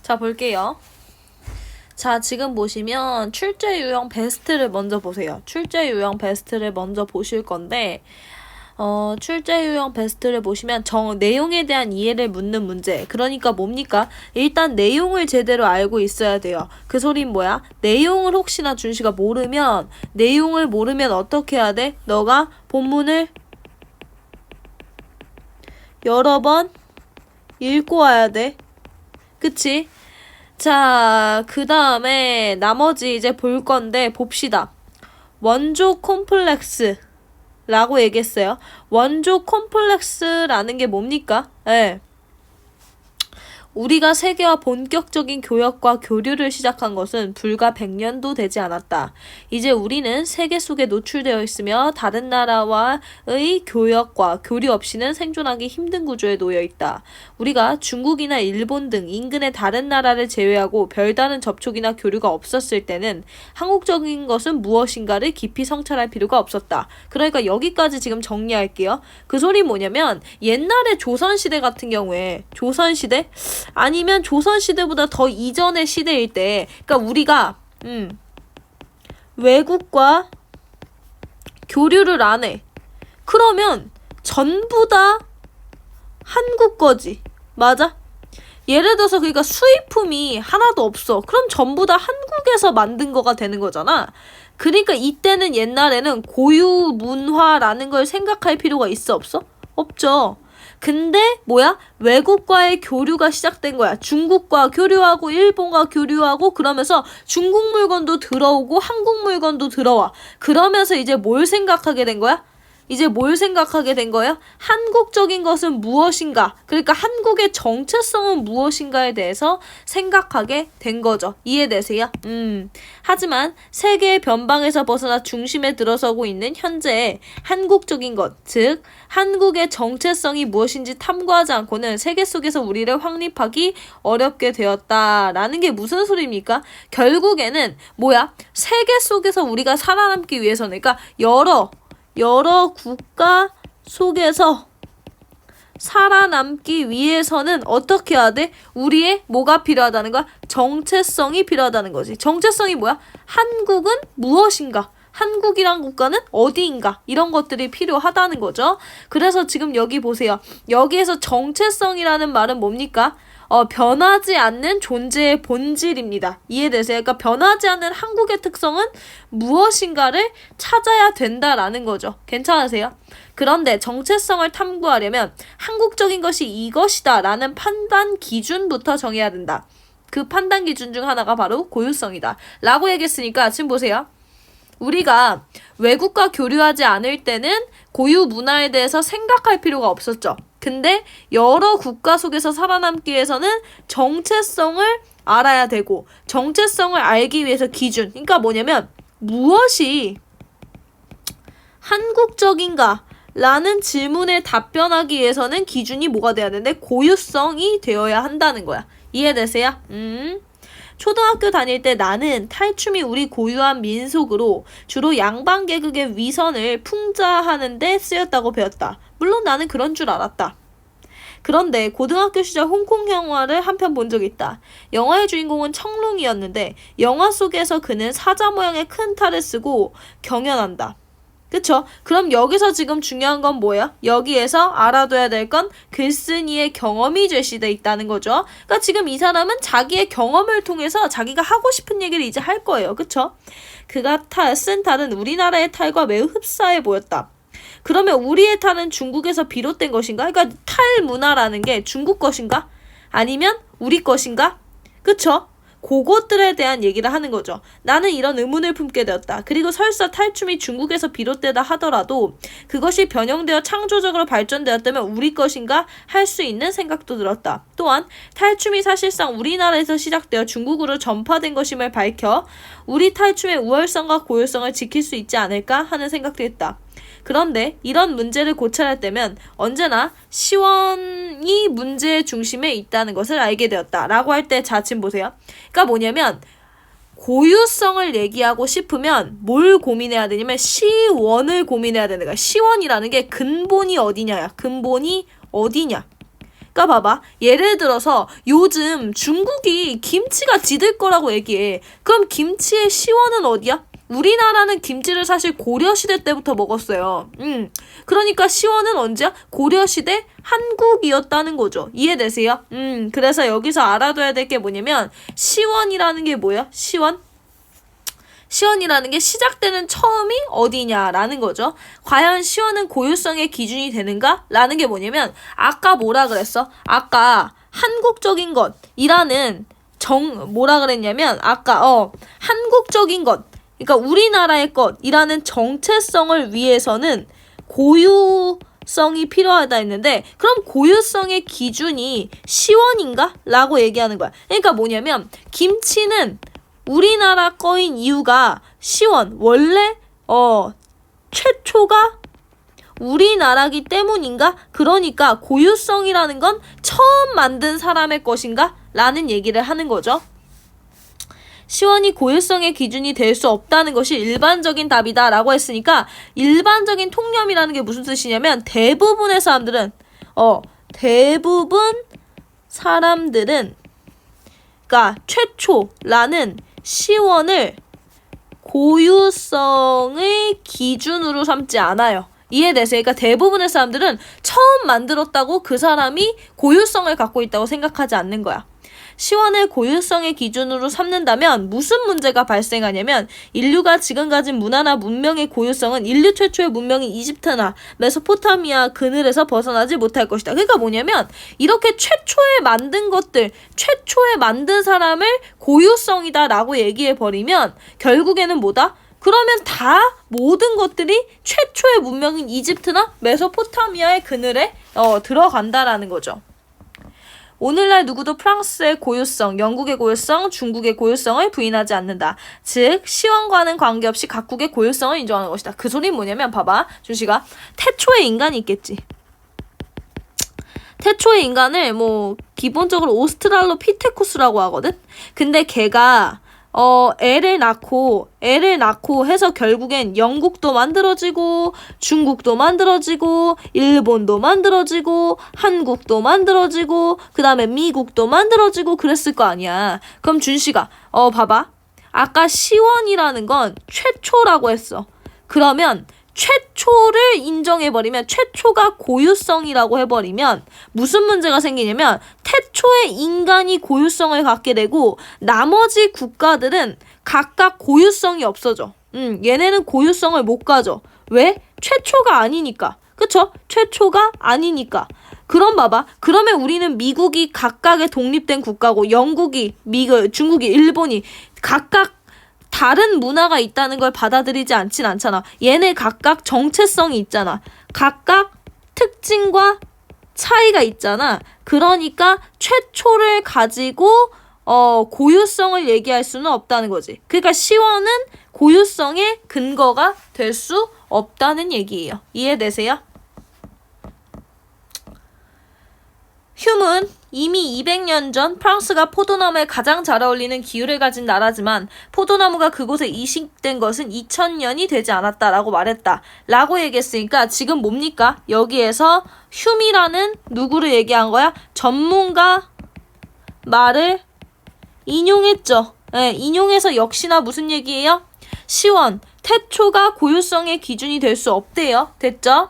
자, 볼게요. 자, 지금 보시면 출제 유형 베스트를 먼저 보세요. 출제 유형 베스트를 먼저 보실 건데 출제 유형 베스트를 보시면 내용에 대한 이해를 묻는 문제. 그러니까 뭡니까? 일단 내용을 제대로 알고 있어야 돼요. 그 소린 뭐야? 내용을 혹시나 준씨가 모르면 어떻게 해야 돼? 너가 본문을 여러 번 읽고 와야 돼. 그치? 자, 그 다음에 나머지 이제 볼 건데 봅시다. 원조 콤플렉스 라고 얘기했어요. 원조 콤플렉스라는 게 뭡니까? 예. 우리가 세계와 본격적인 교역과 교류를 시작한 것은 불과 100년도 되지 않았다. 이제 우리는 세계 속에 노출되어 있으며 다른 나라와의 교역과 교류 없이는 생존하기 힘든 구조에 놓여 있다. 우리가 중국이나 일본 등 인근의 다른 나라를 제외하고 별다른 접촉이나 교류가 없었을 때는 한국적인 것은 무엇인가를 깊이 성찰할 필요가 없었다. 그러니까 여기까지 지금 정리할게요. 그 소리 뭐냐면 옛날에 조선시대 같은 경우에 조선시대? 아니면 조선시대보다 더 이전의 시대일 때, 그러니까 우리가 외국과 교류를 안 해. 그러면 전부 다 한국 거지. 맞아? 예를 들어서 그러니까 수입품이 하나도 없어. 그럼 전부 다 한국에서 만든 거가 되는 거잖아. 그러니까 이때는 옛날에는 고유 문화라는 걸 생각할 필요가 있어 없어? 없죠. 근데 뭐야? 외국과의 교류가 시작된 거야. 중국과 교류하고 일본과 교류하고 그러면서 중국 물건도 들어오고 한국 물건도 들어와. 그러면서 이제 뭘 생각하게 된 거야? 한국적인 것은 무엇인가? 그러니까 한국의 정체성은 무엇인가에 대해서 생각하게 된 거죠. 이해되세요? 하지만 세계의 변방에서 벗어나 중심에 들어서고 있는 현재의 한국적인 것, 즉 한국의 정체성이 무엇인지 탐구하지 않고는 세계 속에서 우리를 확립하기 어렵게 되었다라는 게 무슨 소리입니까? 결국에는 뭐야? 세계 속에서 우리가 살아남기 위해서는 그러니까 여러 국가 속에서 살아남기 위해서는 어떻게 해야 돼? 우리의 뭐가 필요하다는 거야? 정체성이 필요하다는 거지. 정체성이 뭐야? 한국은 무엇인가? 한국이란 국가는 어디인가? 이런 것들이 필요하다는 거죠. 그래서 지금 여기 보세요. 여기에서 정체성이라는 말은 뭡니까? 변하지 않는 존재의 본질입니다. 이해되세요? 그러니까 변하지 않는 한국의 특성은 무엇인가를 찾아야 된다라는 거죠. 괜찮으세요? 그런데 정체성을 탐구하려면 한국적인 것이 이것이다 라는 판단 기준부터 정해야 된다. 그 판단 기준 중 하나가 바로 고유성이다. 라고 얘기했으니까 지금 보세요. 우리가 외국과 교류하지 않을 때는 고유 문화에 대해서 생각할 필요가 없었죠. 근데 여러 국가 속에서 살아남기 위해서는 정체성을 알아야 되고 정체성을 알기 위해서 기준. 그러니까 뭐냐면 무엇이 한국적인가? 라는 질문에 답변하기 위해서는 기준이 뭐가 돼야 되는데 고유성이 되어야 한다는 거야. 이해되세요? 초등학교 다닐 때 나는 탈춤이 우리 고유한 민속으로 주로 양반 개그의 위선을 풍자하는 데 쓰였다고 배웠다. 물론 나는 그런 줄 알았다. 그런데 고등학교 시절 홍콩 영화를 한 편 본 적이 있다. 영화의 주인공은 청룡이었는데 영화 속에서 그는 사자 모양의 큰 탈을 쓰고 경연한다. 그쵸? 그럼 여기서 지금 중요한 건 뭐야? 여기에서 알아둬야 될 건 글쓴이의 경험이 제시돼 있다는 거죠. 그러니까 지금 이 사람은 자기의 경험을 통해서 자기가 하고 싶은 얘기를 이제 할 거예요. 그쵸? 그가 쓴 탈은 우리나라의 탈과 매우 흡사해 보였다. 그러면 우리의 탈은 중국에서 비롯된 것인가? 그러니까 탈 문화라는 게 중국 것인가? 아니면 우리 것인가? 그쵸? 그것들에 대한 얘기를 하는 거죠. 나는 이런 의문을 품게 되었다. 그리고 설사 탈춤이 중국에서 비롯되다 하더라도 그것이 변형되어 창조적으로 발전되었다면 우리 것인가 할 수 있는 생각도 들었다. 또한 탈춤이 사실상 우리나라에서 시작되어 중국으로 전파된 것임을 밝혀 우리 탈춤의 우월성과 고유성을 지킬 수 있지 않을까 하는 생각도 했다. 그런데 이런 문제를 고찰할 때면 언제나 시원이 문제의 중심에 있다는 것을 알게 되었다. 라고 할 때 자, 지금 보세요. 그러니까 뭐냐면 고유성을 얘기하고 싶으면 뭘 고민해야 되냐면 시원을 고민해야 되는 거야. 시원이라는 게 근본이 어디냐야. 근본이 어디냐. 그러니까 봐봐. 예를 들어서 요즘 중국이 김치가 지들 거라고 얘기해. 그럼 김치의 시원은 어디야? 우리나라는 김치를 사실 고려시대 때부터 먹었어요. 그러니까 시원은 언제야? 고려시대 한국이었다는 거죠. 이해되세요? 그래서 여기서 알아둬야 될 게 뭐냐면 시원이라는 게 뭐야? 시원이라는 게 시작되는 처음이 어디냐라는 거죠. 과연 시원은 고유성의 기준이 되는가? 라는 게 뭐냐면 아까 뭐라 그랬어? 아까 한국적인 것이라는 뭐라 그랬냐면 아까 한국적인 것, 그러니까 우리나라의 것이라는 정체성을 위해서는 고유성이 필요하다 했는데 그럼 고유성의 기준이 시원인가? 라고 얘기하는 거야. 그러니까 뭐냐면 김치는 우리나라 거인 이유가 시원, 원래 최초가 우리나라기 때문인가? 그러니까 고유성이라는 건 처음 만든 사람의 것인가? 라는 얘기를 하는 거죠. 시원이 고유성의 기준이 될 수 없다는 것이 일반적인 답이다 라고 했으니까 일반적인 통념이라는 게 무슨 뜻이냐면 대부분 사람들은 그러니까 최초라는 시원을 고유성의 기준으로 삼지 않아요. 이해되세요? 그러니까 대부분의 사람들은 처음 만들었다고 그 사람이 고유성을 갖고 있다고 생각하지 않는 거야. 시원을 고유성의 기준으로 삼는다면 무슨 문제가 발생하냐면 인류가 지금 가진 문화나 문명의 고유성은 인류 최초의 문명인 이집트나 메소포타미아 그늘에서 벗어나지 못할 것이다. 그러니까 뭐냐면 이렇게 최초에 만든 것들, 최초에 만든 사람을 고유성이다 라고 얘기해버리면 결국에는 뭐다? 그러면 다 모든 것들이 최초의 문명인 이집트나 메소포타미아의 그늘에 들어간다라는 거죠. 오늘날 누구도 프랑스의 고유성, 영국의 고유성, 중국의 고유성을 부인하지 않는다. 즉 시원과는 관계없이 각국의 고유성을 인정하는 것이다. 그 소리는 뭐냐면 봐봐. 준씨가 태초의 인간이 있겠지. 태초의 인간을 기본적으로 오스트랄로피테쿠스라고 하거든. 근데 걔가 애를 낳고 해서 결국엔 영국도 만들어지고 중국도 만들어지고 일본도 만들어지고 한국도 만들어지고 그 다음에 미국도 만들어지고 그랬을 거 아니야. 그럼 준씨가 봐봐. 아까 시원이라는 건 최초라고 했어. 그러면 최초를 인정해버리면 최초가 고유성이라고 해버리면 무슨 문제가 생기냐면 태초의 인간이 고유성을 갖게 되고 나머지 국가들은 각각 고유성이 없어져. 얘네는 고유성을 못 가져. 왜? 최초가 아니니까. 그쵸? 최초가 아니니까. 그럼 봐봐. 그러면 우리는 미국이 각각의 독립된 국가고 영국이, 중국이, 일본이 각각 다른 문화가 있다는 걸 받아들이지 않진 않잖아. 얘네 각각 정체성이 있잖아. 각각 특징과 차이가 있잖아. 그러니까 최초를 가지고 고유성을 얘기할 수는 없다는 거지. 그러니까 시원은 고유성의 근거가 될 수 없다는 얘기예요. 이해되세요? 휴문 이미 200년 전 프랑스가 포도나무에 가장 잘 어울리는 기후를 가진 나라지만 포도나무가 그곳에 이식된 것은 2000년이 되지 않았다라고 말했다. 라고 얘기했으니까 지금 뭡니까? 여기에서 휴미라는 누구를 얘기한 거야? 전문가 말을 인용했죠. 네, 인용해서 역시나 무슨 얘기예요? 시원, 태초가 고유성의 기준이 될 수 없대요. 됐죠?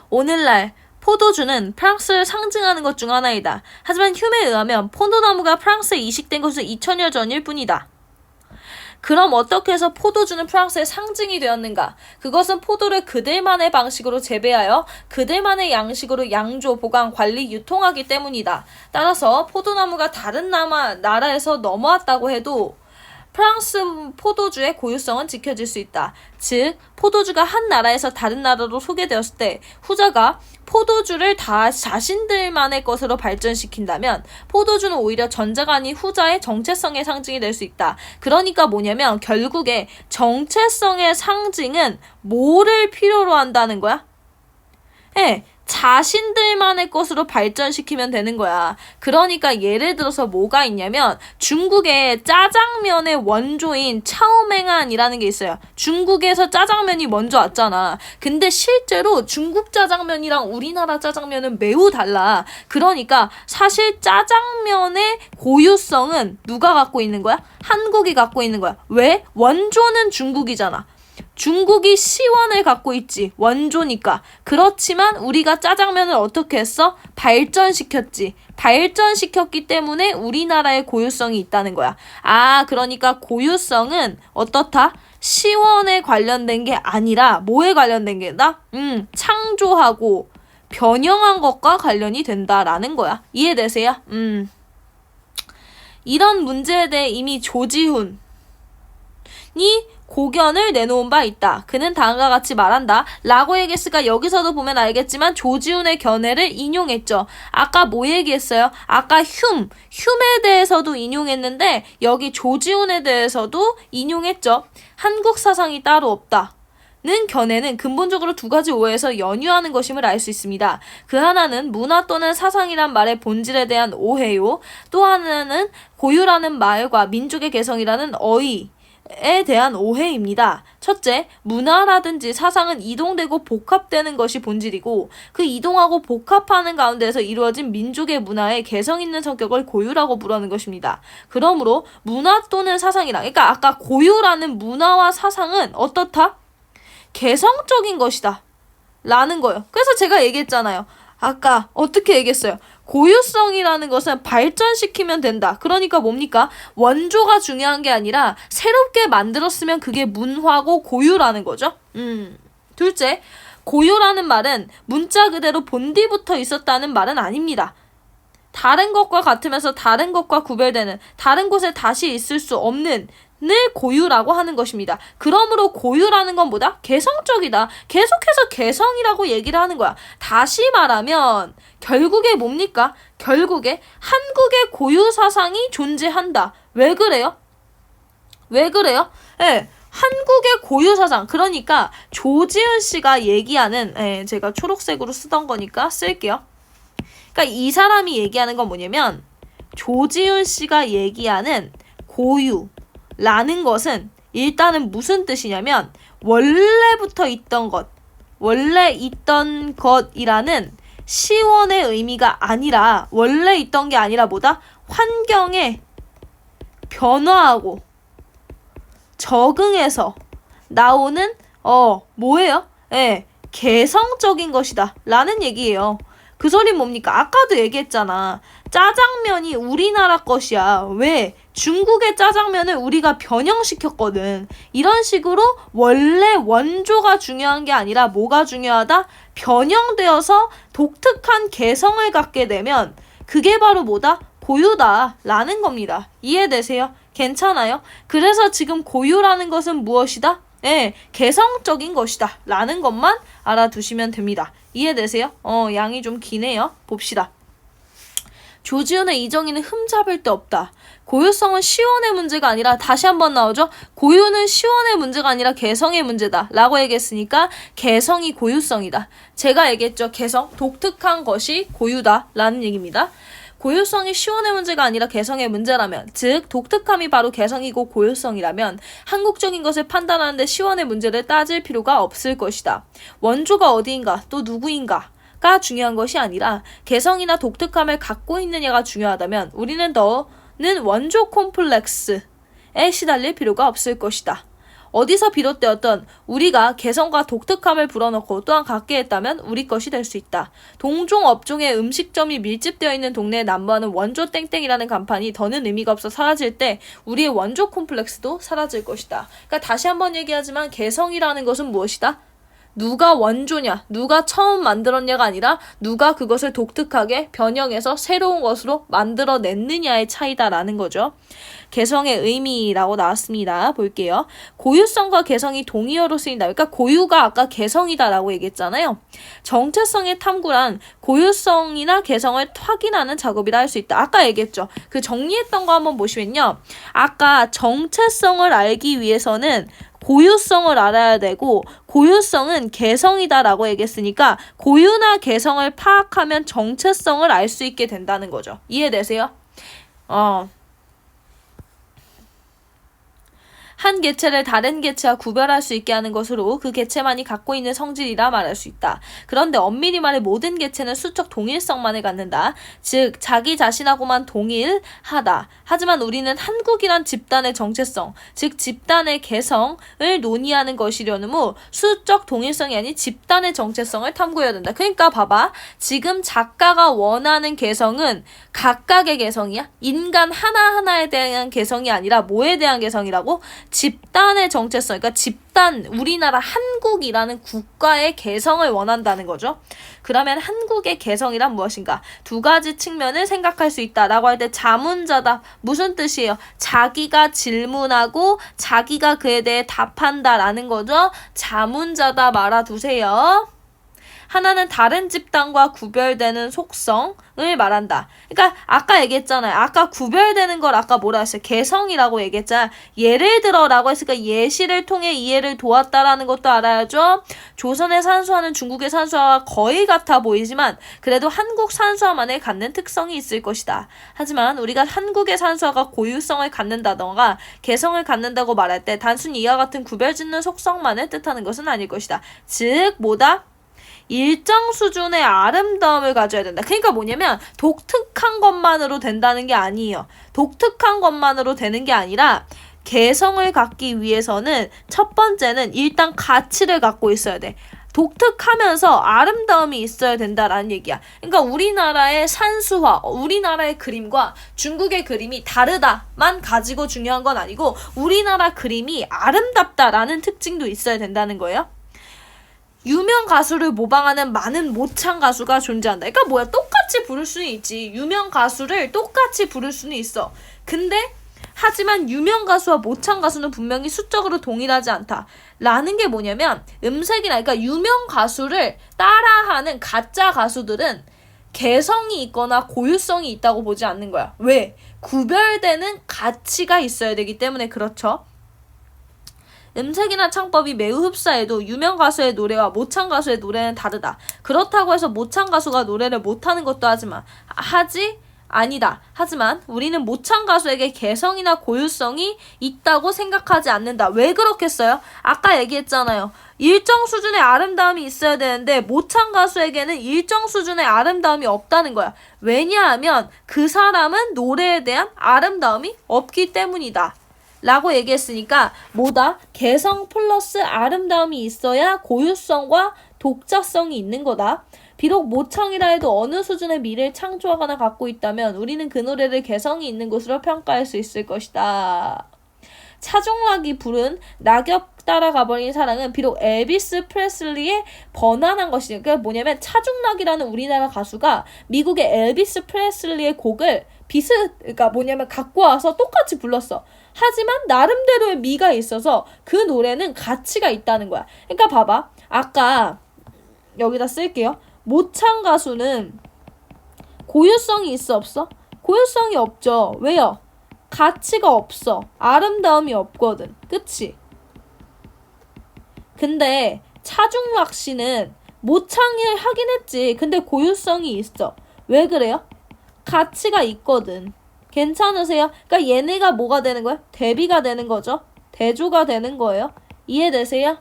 오늘날 포도주는 프랑스를 상징하는 것 중 하나이다. 하지만 휴메에 의하면 포도나무가 프랑스에 이식된 것은 2000여 전일 뿐이다. 그럼 어떻게 해서 포도주는 프랑스의 상징이 되었는가? 그것은 포도를 그들만의 방식으로 재배하여 그들만의 양식으로 양조, 보관, 관리, 유통하기 때문이다. 따라서 포도나무가 다른 나라에서 넘어왔다고 해도 프랑스 포도주의 고유성은 지켜질 수 있다. 즉, 포도주가 한 나라에서 다른 나라로 소개되었을 때 후자가 포도주를 다 자신들만의 것으로 발전시킨다면 포도주는 오히려 전자가 아닌 후자의 정체성의 상징이 될 수 있다. 그러니까 뭐냐면 결국에 정체성의 상징은 뭐를 필요로 한다는 거야? 자신들만의 것으로 발전시키면 되는 거야. 그러니까 예를 들어서 뭐가 있냐면 중국의 짜장면의 원조인 차오맹안이라는 게 있어요. 중국에서 짜장면이 먼저 왔잖아. 근데 실제로 중국 짜장면이랑 우리나라 짜장면은 매우 달라. 그러니까 사실 짜장면의 고유성은 누가 갖고 있는 거야? 한국이 갖고 있는 거야. 왜? 원조는 중국이잖아. 중국이 시원을 갖고 있지. 원조니까. 그렇지만 우리가 짜장면을 어떻게 했어? 발전시켰지. 발전시켰기 때문에 우리나라의 고유성이 있다는 거야. 아, 그러니까 고유성은 어떻다? 시원에 관련된 게 아니라 뭐에 관련된 게다? 창조하고 변형한 것과 관련이 된다라는 거야. 이해되세요? 이런 문제에 대해 이미 조지훈이 고견을 내놓은 바 있다. 그는 다음과 같이 말한다. 라고 얘기했으니까 여기서도 보면 알겠지만 조지훈의 견해를 인용했죠. 아까 뭐 얘기했어요? 아까 흉에 대해서도 인용했는데 여기 조지훈에 대해서도 인용했죠. 한국 사상이 따로 없다. 는 견해는 근본적으로 두 가지 오해에서 연유하는 것임을 알 수 있습니다. 그 하나는 문화 또는 사상이란 말의 본질에 대한 오해요. 또 하나는 고유라는 말과 민족의 개성이라는 어휘에 대한 오해입니다. 첫째, 문화라든지 사상은 이동되고 복합되는 것이 본질이고 그 이동하고 복합하는 가운데에서 이루어진 민족의 문화의 개성 있는 성격을 고유라고 부르는 것입니다. 그러므로 문화 또는 사상이랑 그러니까 아까 고유라는 문화와 사상은 어떻다? 개성적인 것이다 라는 거예요. 그래서 제가 얘기했잖아요. 아까 어떻게 얘기했어요? 고유성이라는 것은 발전시키면 된다. 그러니까 뭡니까? 원조가 중요한 게 아니라 새롭게 만들었으면 그게 문화고 고유라는 거죠. 둘째, 고유라는 말은 문자 그대로 본디부터 있었다는 말은 아닙니다. 다른 것과 같으면서 다른 것과 구별되는, 다른 곳에 다시 있을 수 없는 을 고유라고 하는 것입니다. 그러므로 고유라는 건 뭐다? 개성적이다. 계속해서 개성이라고 얘기를 하는 거야. 다시 말하면 결국에 뭡니까? 결국에 한국의 고유 사상이 존재한다. 왜 그래요? 왜 그래요? 네, 한국의 고유 사상. 그러니까 조지훈 씨가 얘기하는 제가 초록색으로 쓰던 거니까 쓸게요. 그러니까 이 사람이 얘기하는 건 뭐냐면 조지훈 씨가 얘기하는 고유 라는 것은 일단은 무슨 뜻이냐면 원래부터 있던 것, 원래 있던 것이라는 시원의 의미가 아니라 원래 있던 게 아니라 뭐다? 환경에 변화하고 적응해서 나오는 뭐예요? 개성적인 것이다 라는 얘기예요. 그 소리는 뭡니까? 아까도 얘기했잖아. 짜장면이 우리나라 것이야. 왜? 중국의 짜장면을 우리가 변형시켰거든. 이런 식으로 원래 원조가 중요한 게 아니라 뭐가 중요하다? 변형되어서 독특한 개성을 갖게 되면 그게 바로 뭐다? 고유다 라는 겁니다. 이해되세요? 괜찮아요? 그래서 지금 고유라는 것은 무엇이다? 개성적인 것이다 라는 것만 알아두시면 됩니다. 이해되세요? 양이 좀 기네요. 봅시다. 조지훈의 이정희는 흠잡을 데 없다. 고유성은 시원의 문제가 아니라 다시 한번 나오죠. 고유는 시원의 문제가 아니라 개성의 문제다 라고 얘기했으니까 개성이 고유성이다. 제가 얘기했죠. 개성, 독특한 것이 고유다 라는 얘기입니다. 고유성이 시원의 문제가 아니라 개성의 문제라면, 즉 독특함이 바로 개성이고 고유성이라면 한국적인 것을 판단하는데 시원의 문제를 따질 필요가 없을 것이다. 원조가 어디인가 또 누구인가가 중요한 것이 아니라 개성이나 독특함을 갖고 있느냐가 중요하다면 우리는 더는 원조 콤플렉스에 시달릴 필요가 없을 것이다. 어디서 비롯되었던 우리가 개성과 독특함을 불어넣고 또한 갖게 했다면 우리 것이 될 수 있다. 동종 업종의 음식점이 밀집되어 있는 동네에 난무하는 원조 땡땡이라는 간판이 더는 의미가 없어 사라질 때 우리의 원조 콤플렉스도 사라질 것이다. 그러니까 다시 한번 얘기하지만 개성이라는 것은 무엇이다? 누가 원조냐, 누가 처음 만들었냐가 아니라 누가 그것을 독특하게 변형해서 새로운 것으로 만들어냈느냐의 차이다라는 거죠. 개성의 의미라고 나왔습니다. 볼게요. 고유성과 개성이 동의어로 쓰인다. 그러니까 고유가 아까 개성이다라고 얘기했잖아요. 정체성의 탐구란 고유성이나 개성을 확인하는 작업이라 할 수 있다. 아까 얘기했죠. 그 정리했던 거 한번 보시면요. 아까 정체성을 알기 위해서는 고유성을 알아야 되고 고유성은 개성이다라고 얘기했으니까 고유나 개성을 파악하면 정체성을 알 수 있게 된다는 거죠. 이해되세요? 한 개체를 다른 개체와 구별할 수 있게 하는 것으로 그 개체만이 갖고 있는 성질이라 말할 수 있다. 그런데 엄밀히 말해 모든 개체는 수적 동일성만을 갖는다. 즉 자기 자신하고만 동일하다. 하지만 우리는 한국이란 집단의 정체성, 즉 집단의 개성을 논의하는 것이려는 수적 동일성이 아닌 집단의 정체성을 탐구해야 된다. 그러니까 봐봐. 지금 작가가 원하는 개성은 각각의 개성이야. 인간 하나하나에 대한 개성이 아니라 뭐에 대한 개성이라고? 집단의 정체성, 그러니까 집단, 우리나라 한국이라는 국가의 개성을 원한다는 거죠. 그러면 한국의 개성이란 무엇인가? 두 가지 측면을 생각할 수 있다라고 할 때 자문자답 무슨 뜻이에요? 자기가 질문하고 자기가 그에 대해 답한다라는 거죠. 자문자답 알아두세요. 하나는 다른 집단과 구별되는 속성을 말한다. 그러니까 아까 얘기했잖아요. 아까 구별되는 걸 아까 뭐라 했어요? 개성이라고 얘기했잖아요. 예를 들어라고 했으니까 예시를 통해 이해를 도왔다라는 것도 알아야죠. 조선의 산수화는 중국의 산수화와 거의 같아 보이지만 그래도 한국 산수화만을 갖는 특성이 있을 것이다. 하지만 우리가 한국의 산수화가 고유성을 갖는다던가 개성을 갖는다고 말할 때 단순히 이와 같은 구별짓는 속성만을 뜻하는 것은 아닐 것이다. 즉 뭐다? 일정 수준의 아름다움을 가져야 된다. 그러니까 뭐냐면 독특한 것만으로 된다는 게 아니에요. 독특한 것만으로 되는 게 아니라 개성을 갖기 위해서는 첫 번째는 일단 가치를 갖고 있어야 돼. 독특하면서 아름다움이 있어야 된다라는 얘기야. 그러니까 우리나라의 산수화, 우리나라의 그림과 중국의 그림이 다르다만 가지고 중요한 건 아니고 우리나라 그림이 아름답다라는 특징도 있어야 된다는 거예요. 유명 가수를 모방하는 많은 모창 가수가 존재한다. 그러니까 뭐야? 똑같이 부를 수는 있지. 유명 가수를 똑같이 부를 수는 있어. 근데 하지만 유명 가수와 모창 가수는 분명히 수적으로 동일하지 않다. 라는 게 뭐냐면 음색이나 그러니까 유명 가수를 따라하는 가짜 가수들은 개성이 있거나 고유성이 있다고 보지 않는 거야. 왜? 구별되는 가치가 있어야 되기 때문에 그렇죠. 음색이나 창법이 매우 흡사해도 유명 가수의 노래와 모창 가수의 노래는 다르다. 그렇다고 해서 모창 가수가 노래를 못하는 것도 하지만 우리는 모창 가수에게 개성이나 고유성이 있다고 생각하지 않는다. 왜 그렇겠어요? 아까 얘기했잖아요. 일정 수준의 아름다움이 있어야 되는데 모창 가수에게는 일정 수준의 아름다움이 없다는 거야. 왜냐하면 그 사람은 노래에 대한 아름다움이 없기 때문이다. 라고 얘기했으니까 뭐다? 개성 플러스 아름다움이 있어야 고유성과 독자성이 있는 거다. 비록 모창이라 해도 어느 수준의 미를 창조하거나 갖고 있다면 우리는 그 노래를 개성이 있는 것으로 평가할 수 있을 것이다. 차종락이 부른 낙엽 따라가버린 사랑은 비록 엘비스 프레슬리의 번안한 것이죠. 그게 뭐냐면 차종락이라는 우리나라 가수가 미국의 엘비스 프레슬리의 곡을 그러니까 뭐냐면 갖고 와서 똑같이 불렀어. 하지만 나름대로의 미가 있어서 그 노래는 가치가 있다는 거야. 그러니까 봐봐. 아까 여기다 쓸게요. 모창 가수는 고유성이 있어 없어? 고유성이 없죠. 왜요? 가치가 없어. 아름다움이 없거든. 그치? 근데 차중락 씨는 모창을 하긴 했지. 근데 고유성이 있어. 왜 그래요? 가치가 있거든. 괜찮으세요? 그러니까 얘네가 뭐가 되는 거야? 대비가 되는 거죠. 대조가 되는 거예요. 이해되세요?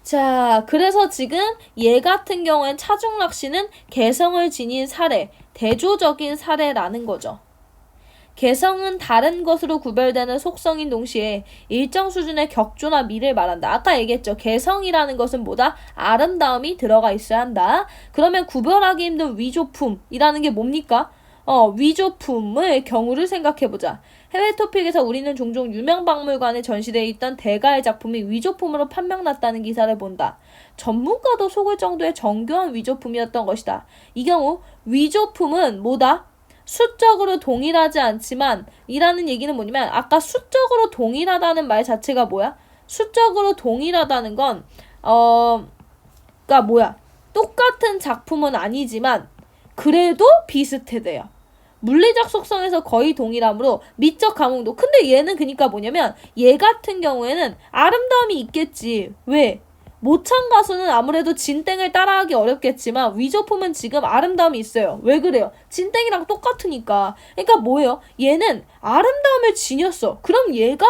자, 그래서 지금 얘 같은 경우엔 차중락 씨는 개성을 지닌 사례, 대조적인 사례라는 거죠. 개성은 다른 것으로 구별되는 속성인 동시에 일정 수준의 격조나 미를 말한다. 아까 얘기했죠. 개성이라는 것은 뭐다? 아름다움이 들어가 있어야 한다. 그러면 구별하기 힘든 위조품이라는 게 뭡니까? 위조품의 경우를 생각해보자. 해외 토픽에서 우리는 종종 유명 박물관에 전시되어 있던 대가의 작품이 위조품으로 판명났다는 기사를 본다. 전문가도 속을 정도의 정교한 위조품이었던 것이다. 이 경우 위조품은 뭐다? 수적으로 동일하지 않지만 이라는 얘기는 뭐냐면 아까 수적으로 동일하다는 말 자체가 뭐야? 수적으로 동일하다는 건 그러니까 뭐야? 똑같은 작품은 아니지만 그래도 비슷해돼요. 물리적 속성에서 거의 동일하므로 미적 감흥도. 근데 얘는 그니까 뭐냐면 얘 같은 경우에는 아름다움이 있겠지. 왜? 모창 가수는 아무래도 진땡을 따라하기 어렵겠지만 위조품은 지금 아름다움이 있어요. 왜 그래요? 진땡이랑 똑같으니까. 그러니까 뭐예요? 얘는 아름다움을 지녔어. 그럼 얘가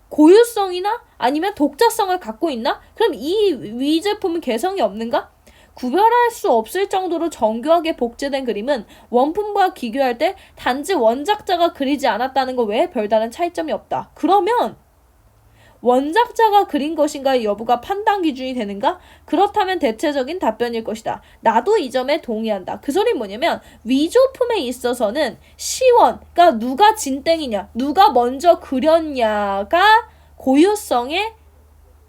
고유성이나 아니면 독자성을 갖고 있나? 그럼 이 위제품은 개성이 없는가? 구별할 수 없을 정도로 정교하게 복제된 그림은 원품과 비교할 때 단지 원작자가 그리지 않았다는 것 외에 별다른 차이점이 없다. 그러면 원작자가 그린 것인가의 여부가 판단 기준이 되는가? 그렇다면 대체적인 답변일 것이다. 나도 이 점에 동의한다. 그 소리는 뭐냐면 위조품에 있어서는 시원, 그러니까 누가 진땡이냐, 누가 먼저 그렸냐가 고유성의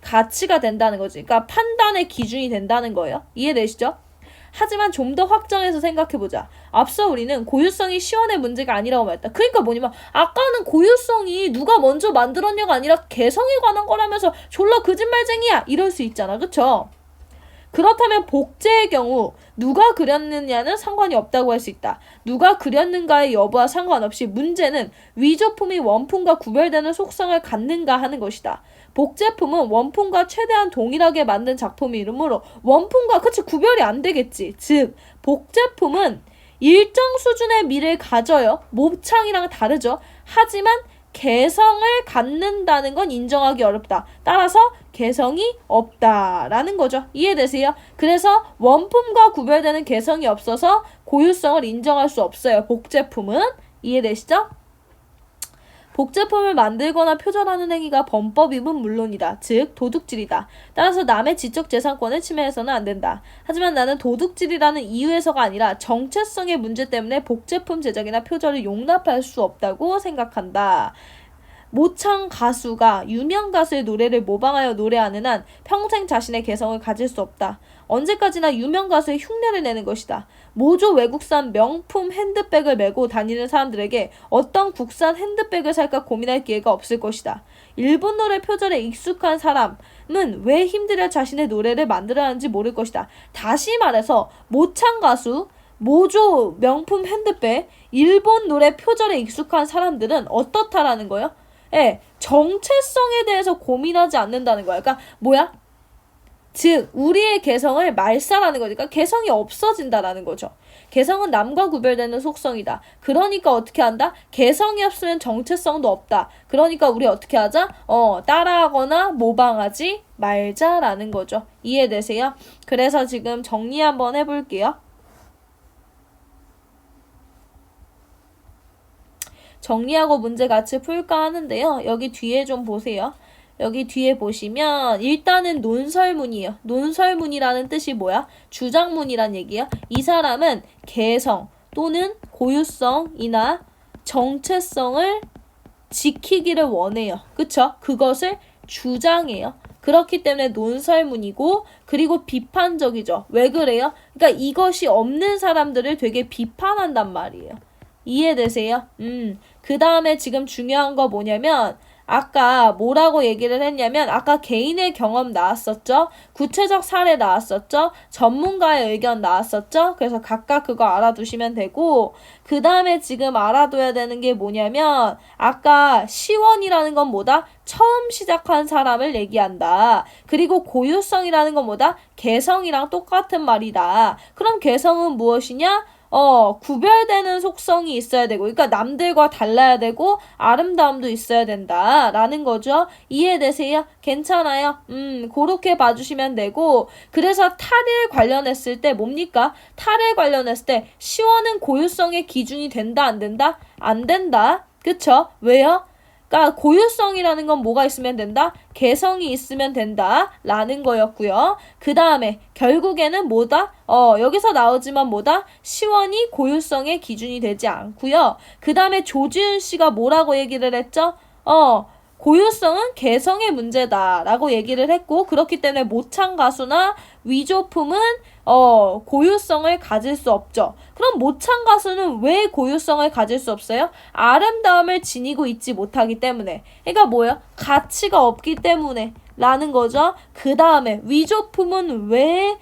가치가 된다는 거지. 그러니까 판단의 기준이 된다는 거예요. 이해되시죠? 하지만 좀 더 확장해서 생각해보자. 앞서 우리는 고유성이 시원의 문제가 아니라고 말했다. 그러니까 뭐냐면 아까는 고유성이 누가 먼저 만들었냐가 아니라 개성에 관한 거라면서 졸라 거짓말쟁이야 이럴 수 있잖아. 그쵸? 그렇다면 복제의 경우 누가 그렸느냐는 상관이 없다고 할 수 있다. 누가 그렸는가의 여부와 상관없이 문제는 위조품이 원품과 구별되는 속성을 갖는가 하는 것이다. 복제품은 원품과 최대한 동일하게 만든 작품이므로 원품과 그치 구별이 안 되겠지. 즉 복제품은 일정 수준의 미를 가져요. 모창이랑 다르죠. 하지만 개성을 갖는다는 건 인정하기 어렵다. 따라서 개성이 없다라는 거죠. 이해되세요? 그래서 원품과 구별되는 개성이 없어서 고유성을 인정할 수 없어요. 복제품은. 이해되시죠? 복제품을 만들거나 표절하는 행위가 범법임은 물론이다. 즉 도둑질이다. 따라서 남의 지적재산권을 침해해서는 안 된다. 하지만 나는 도둑질이라는 이유에서가 아니라 정체성의 문제 때문에 복제품 제작이나 표절을 용납할 수 없다고 생각한다. 모창 가수가 유명 가수의 노래를 모방하여 노래하는 한 평생 자신의 개성을 가질 수 없다. 언제까지나 유명 가수의 흉내를 내는 것이다. 모조 외국산 명품 핸드백을 메고 다니는 사람들에게 어떤 국산 핸드백을 살까 고민할 기회가 없을 것이다. 일본 노래 표절에 익숙한 사람은 왜 힘들어 자신의 노래를 만들어야 하는지 모를 것이다. 다시 말해서 모창 가수, 모조 명품 핸드백, 일본 노래 표절에 익숙한 사람들은 어떻다라는 거예요? 예, 정체성에 대해서 고민하지 않는다는 거야. 그러니까 뭐야? 즉 우리의 개성을 말살하는 거니까 개성이 없어진다라는 거죠. 개성은 남과 구별되는 속성이다. 그러니까 어떻게 한다? 개성이 없으면 정체성도 없다. 그러니까 우리 어떻게 하자? 따라하거나 모방하지 말자라는 거죠. 이해되세요? 그래서 지금 정리 한번 해볼게요. 정리하고 문제 같이 풀까 하는데요. 여기 뒤에 좀 보세요. 여기 뒤에 보시면 일단은 논설문이에요. 논설문이라는 뜻이 뭐야? 주장문이란 얘기야. 이 사람은 개성 또는 고유성이나 정체성을 지키기를 원해요. 그쵸? 그것을 주장해요. 그렇기 때문에 논설문이고 그리고 비판적이죠. 왜 그래요? 그러니까 이것이 없는 사람들을 되게 비판한단 말이에요. 이해되세요? 그 다음에 지금 중요한 거 뭐냐면 아까 뭐라고 얘기를 했냐면 아까 개인의 경험 나왔었죠? 구체적 사례 나왔었죠? 전문가의 의견 나왔었죠? 그래서 각각 그거 알아두시면 되고 그 다음에 지금 알아둬야 되는 게 뭐냐면 아까 시원이라는 건 뭐다? 처음 시작한 사람을 얘기한다. 그리고 고유성이라는 건 뭐다? 개성이랑 똑같은 말이다. 그럼 개성은 무엇이냐? 구별되는 속성이 있어야 되고, 그러니까 남들과 달라야 되고, 아름다움도 있어야 된다라는 거죠. 이해되세요? 괜찮아요? 그렇게 봐주시면 되고, 그래서 탈을 관련했을 때 뭡니까? 탈을 관련했을 때, 시원은 고유성의 기준이 된다, 안 된다? 안 된다. 그쵸? 왜요? 그러니까 고유성이라는 건 뭐가 있으면 된다? 개성이 있으면 된다 라는 거였고요. 그 다음에 결국에는 뭐다? 여기서 나오지만 뭐다? 시원이 고유성의 기준이 되지 않고요. 그 다음에 조지훈 씨가 뭐라고 얘기를 했죠? 고유성은 개성의 문제다라고 얘기를 했고 그렇기 때문에 모창 가수나 위조품은 고유성을 가질 수 없죠. 그럼 모창 가수는 왜 고유성을 가질 수 없어요? 아름다움을 지니고 있지 못하기 때문에. 그러니까 뭐예요? 가치가 없기 때문에 라는 거죠. 그 다음에 위조품은 왜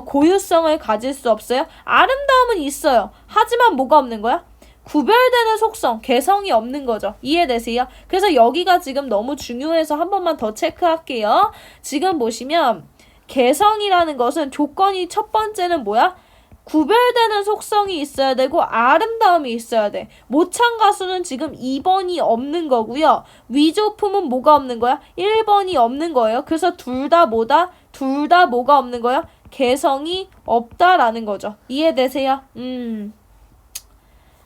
고유성을 가질 수 없어요? 아름다움은 있어요. 하지만 뭐가 없는 거야? 구별되는 속성, 개성이 없는 거죠. 이해되세요? 그래서 여기가 지금 너무 중요해서 한 번만 더 체크할게요. 지금 보시면 개성이라는 것은 조건이 첫 번째는 뭐야? 구별되는 속성이 있어야 되고 아름다움이 있어야 돼. 모창 가수는 지금 2번이 없는 거고요. 위조품은 뭐가 없는 거야? 1번이 없는 거예요. 그래서 둘 다 뭐다? 둘 다 뭐가 없는 거야? 개성이 없다라는 거죠. 이해되세요?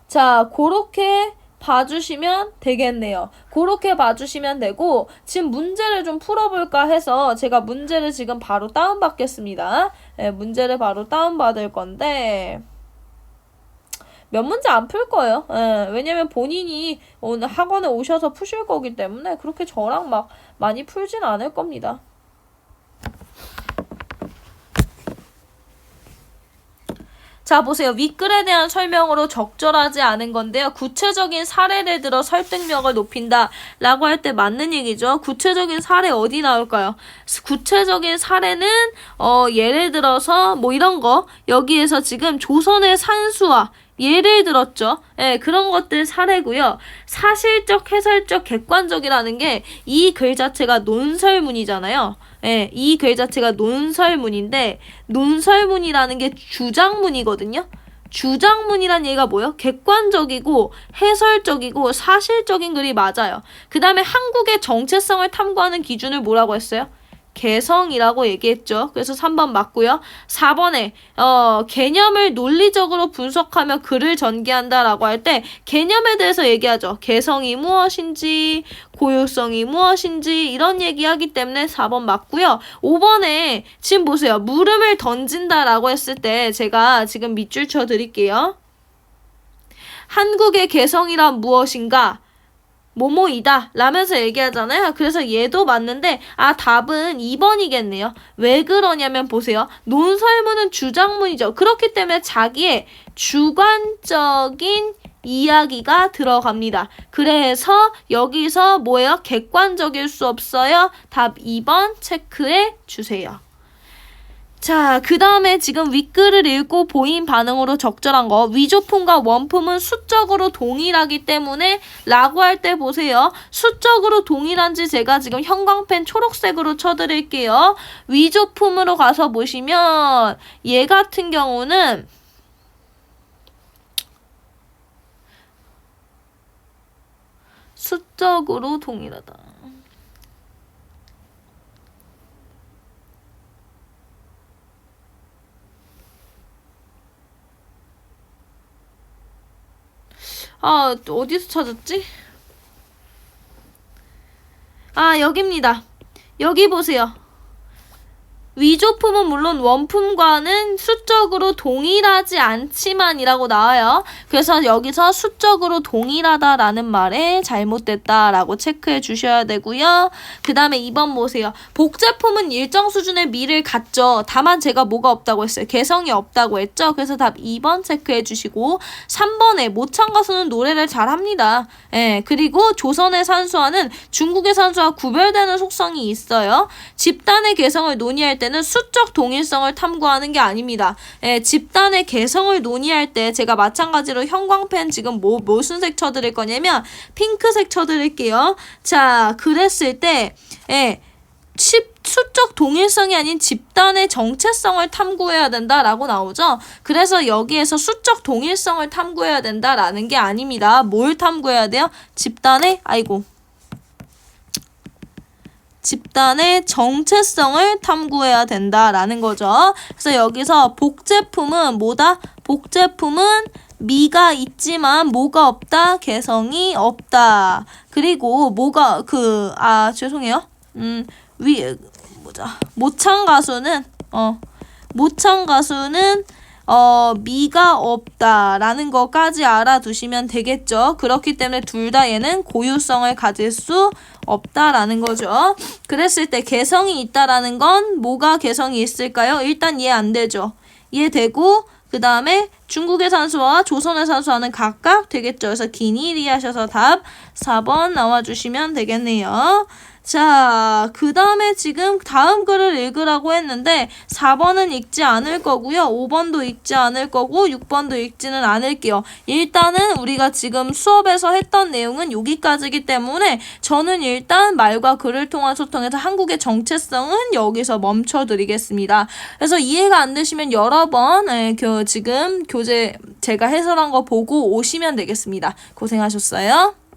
자, 그렇게 봐주시면 되겠네요. 그렇게 봐주시면 되고 지금 문제를 좀 풀어볼까 해서 제가 문제를 지금 바로 다운받겠습니다. 네, 문제를 바로 다운받을 건데 몇 문제 안 풀 거예요. 네, 왜냐면 본인이 오늘 학원에 오셔서 푸실 거기 때문에 그렇게 저랑 막 많이 풀진 않을 겁니다. 자, 보세요. 윗글에 대한 설명으로 적절하지 않은 건데요. 구체적인 사례를 들어 설득력을 높인다 라고 할 때 맞는 얘기죠. 구체적인 사례 어디 나올까요? 구체적인 사례는 예를 들어서 뭐 이런 거 여기에서 지금 조선의 산수화 예를 들었죠. 예, 그런 것들 사례고요. 사실적, 해설적, 객관적이라는 게 이 글 자체가 논설문이잖아요. 예, 이 글 자체가 논설문인데 논설문이라는 게 주장문이거든요. 주장문이란 얘기가 뭐예요? 객관적이고 해설적이고 사실적인 글이 맞아요. 그 다음에 한국의 정체성을 탐구하는 기준을 뭐라고 했어요? 개성이라고 얘기했죠. 그래서 3번 맞고요. 4번에 개념을 논리적으로 분석하며 글을 전개한다라고 할 때 개념에 대해서 얘기하죠. 개성이 무엇인지, 고유성이 무엇인지 이런 얘기하기 때문에 4번 맞고요. 5번에 지금 보세요. 물음을 던진다라고 했을 때 제가 지금 밑줄 쳐 드릴게요. 한국의 개성이란 무엇인가? 뭐뭐이다 라면서 얘기하잖아요. 그래서 얘도 맞는데 답은 2번이겠네요. 왜 그러냐면 보세요. 논설문은 주장문이죠. 그렇기 때문에 자기의 주관적인 이야기가 들어갑니다. 그래서 여기서 뭐예요? 객관적일 수 없어요. 답 2번 체크해 주세요. 자, 그 다음에 지금 윗글을 읽고 보인 반응으로 적절한 거. 위조품과 원품은 수적으로 동일하기 때문에 라고 할 때 보세요. 수적으로 동일한지 제가 지금 형광펜 초록색으로 쳐드릴게요. 위조품으로 가서 보시면 얘 같은 경우는 수적으로 동일하다. 어디서 찾았지? 여기입니다. 여기 보세요. 위조품은 물론 원품과는 수적으로 동일하지 않지만이라고 나와요. 그래서 여기서 수적으로 동일하다라는 말에 잘못됐다라고 체크해 주셔야 되고요. 그 다음에 2번 보세요. 복제품은 일정 수준의 미를 갖죠. 다만 제가 뭐가 없다고 했어요? 개성이 없다고 했죠. 그래서 답 2번 체크해 주시고 3번에 모창 가수는 노래를 잘합니다. 예, 그리고 조선의 산수화는 중국의 산수와 구별되는 속성이 있어요. 집단의 개성을 논의할 때는 수적 동일성을 탐구하는 게 아닙니다. 예, 집단의 개성을 논의할 때 제가 마찬가지로 형광펜 지금 무슨 색 쳐드릴 거냐면 핑크색 쳐드릴게요. 자, 그랬을 때 수적 동일성이 아닌 집단의 정체성을 탐구해야 된다라고 나오죠. 그래서 여기에서 수적 동일성을 탐구해야 된다라는 게 아닙니다. 뭘 탐구해야 돼요? 집단의 정체성을 탐구해야 된다라는 거죠. 그래서 여기서 복제품은 뭐다? 복제품은 미가 있지만 뭐가 없다? 개성이 없다. 그리고 죄송해요. 모창 가수는 미가 없다라는 것까지 알아두시면 되겠죠. 그렇기 때문에 둘 다 얘는 고유성을 가질 수 없다라는 거죠. 그랬을 때 개성이 있다라는 건 뭐가 개성이 있을까요? 일단 이해 안 되죠. 이해되고 그 다음에 중국의 산수와 조선의 산수와는 각각 되겠죠. 그래서 긴 일 이해하셔서 답 4번 나와주시면 되겠네요. 자, 그 다음에 지금 다음 글을 읽으라고 했는데 4번은 읽지 않을 거고요. 5번도 읽지 않을 거고 6번도 읽지는 않을게요. 일단은 우리가 지금 수업에서 했던 내용은 여기까지이기 때문에 저는 일단 말과 글을 통한 소통에서 한국의 정체성은 여기서 멈춰드리겠습니다. 그래서 이해가 안 되시면 여러 번 지금 교재 제가 해설한 거 보고 오시면 되겠습니다. 고생하셨어요.